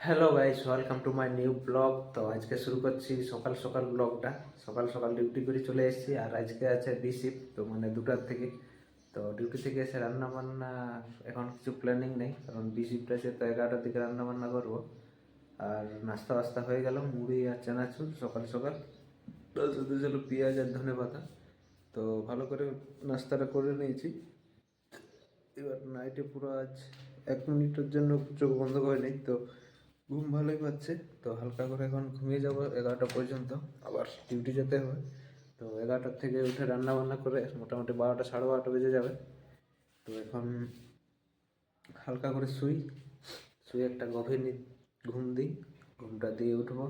Hello guys, welcome to my new blog. তো আজকে শুরু করছি সকাল সকাল ব্লগটা। সকাল সকাল ডিউটি করে চলে এসেছি, আর আজকে আছে বি শিফট, তো মানে 2টার থেকে। তো ডিউটি থেকে এসে রান্না বান্না এখন কিছু প্ল্যানিং নেই, কারণ বি শিফট আছে, তো 11টার দিকে রান্না বান্না করবো। আর নাস্তা বাস্তা হয়ে গেল, মুড়ি আর চানাচুর সকাল সকাল, তার সাথে ছিল পেঁয়াজ আর ধনে পাতা। তো ভালো করে নাস্তাটা করে নিয়েছি। এবার নাইটে পুরো আজ 1 মিনিটের জন্য চোখ বন্ধ করে নেই, তো ঘুম ভালোই পাচ্ছে। তো হালকা করে এখন ঘুমিয়ে যাবো 11টা পর্যন্ত, আবার ডিউটি যেতে হবে। তো 11টার থেকে উঠে রান্না বান্না করে মোটামুটি 12টা সাড়ে 12টা বেজে যাবে। তো এখন হালকা করে শুই একটা গভীর ঘুম দিই, ঘুমটা দিয়ে উঠবো।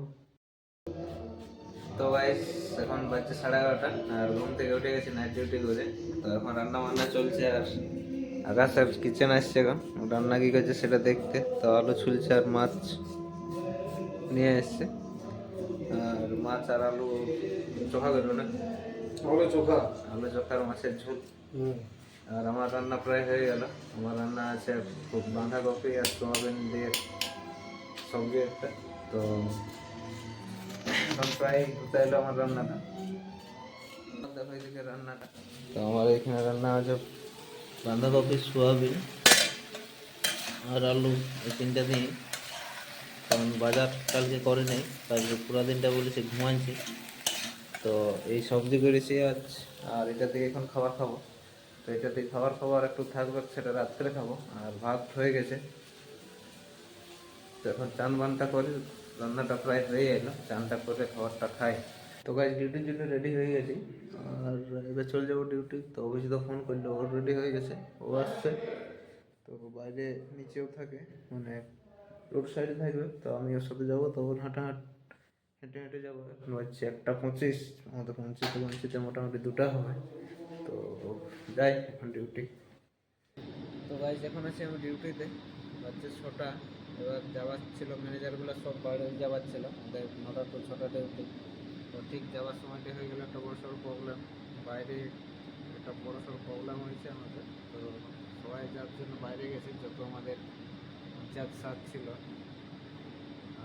তো গাইস, এখন বাজছে 11:30, আর ঘুম থেকে উঠে গেছি নাইট ডিউটি করে। তো এখন রান্না বান্না চলছে, আর আকাশ আর কিচেন আসছে এখন রান্না কি করছে সেটা দেখতে। তো আলু ছুলছে আর মাছ নিয়ে এসছে, আর মাছ আর আলু চোখা করবে না, আলু চোখা আর মাছের ঝোল। আর আমার রান্না প্রায় হয়ে গেল। আমার রান্না আছে খুব বাঁধাকপি আর সোয়াবিন দিয়ে সবজি একটা। তো এখন প্রায় হতে এলো আমার রান্নাটা। দেখো এদিকে রান্নাটা, তো আমার এখানে রান্না আছে বাঁধাকপি, সোয়াবিন আর আলু, এই তিনটা দিয়ে। কারণ বাজার কালকে করে নেই, কালকে পুরো দিনটা বলেছে ঘুমাচ্ছি। তো এই সবজি করেছি আজ, আর এটা থেকে এখন খাবার খাবো। তো এটা থেকে খাবার খাবার একটু থাকবে, সেটা রাত্রে খাবো। আর ভাত হয়ে গেছে, তো এখন চান বানটা করি। রান্নাটা প্রায় হয়ে এলো, চানটা করে খাবারটা খাই। তো গাইজ ডিউটির জন্য রেডি হয়ে গেছি, আর এবার চলে যাবো ডিউটি। তো অফিসে তো ফোন করলো, ওর রেডি হয়ে গেছে, ও আসছে। তো বাইরে নিচেও থাকে, মানে রোড সাইডে থাকবে। তো আমি ওর সাথে যাবো, তো ওর হেঁটে হেঁটে যাবো। এখন বাজছে 1:25, আমাদের পৌঁছিতে মোটামুটি 2টা হবে। তো যাই এখন ডিউটি। তো গাইজ এখন আছি আমি ডিউটিতে, বাজছে 6টা। এবার যাওয়ার ছিল, ম্যানেজারগুলো সব বাইরে যাওয়ার ছিল, আমাদের 9টা to 6টা ডিউটি। তো ঠিক যাওয়ার সময়টা হয়ে গেল একটা বড়সড় প্রবলেম। বাইরে একটা বড়সড় প্রবলেম হয়েছে আমাদের। তো সবাই যার জন্য বাইরে গেছে, যত আমাদের ইনচার্জ স্যার ছিল।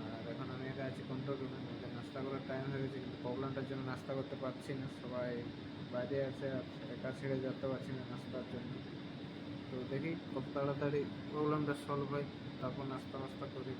আর এখন আমি একা আছি কন্ট্রোল রুমে। আমাদের নাস্তা করার টাইম হয়ে গেছে, কিন্তু প্রবলেমটার জন্য নাস্তা করতে পারছি না, সবাই বাইরে আছে, আর একা ছেড়ে যেতে পারছি না নাস্তার জন্য। তো দেখি কত তাড়াতাড়ি প্রবলেমটা সলভ হয়, তারপর নাস্তা করি।